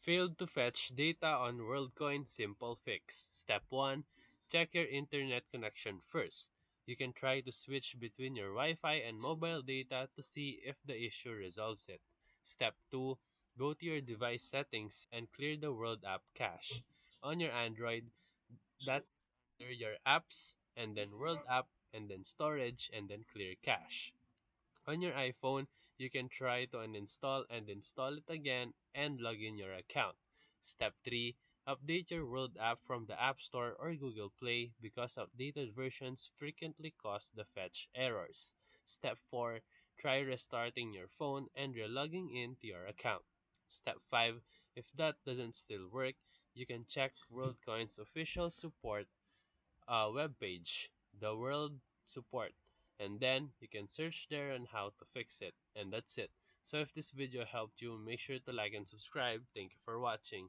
Failed to fetch data on WorldCoin simple fix. Step 1. Check your internet connection first. You can try to switch between your Wi-Fi and mobile data to see if the issue resolves it. Step 2. Go to your device settings and clear the World app cache. On your Android, that's under your apps and then World app and then storage and then clear cache. On your iPhone, you can try to uninstall and install it again and log in your account. Step 3. Update your World app from the App Store or Google Play because outdated versions frequently cause the fetch errors. Step 4. Try restarting your phone and re-logging in to your account. Step 5. If that doesn't still work, you can check WorldCoin's official support webpage, the World Support, and then you can search there on how to fix it. And that's it. So if this video helped you, make sure to like and subscribe. Thank you for watching.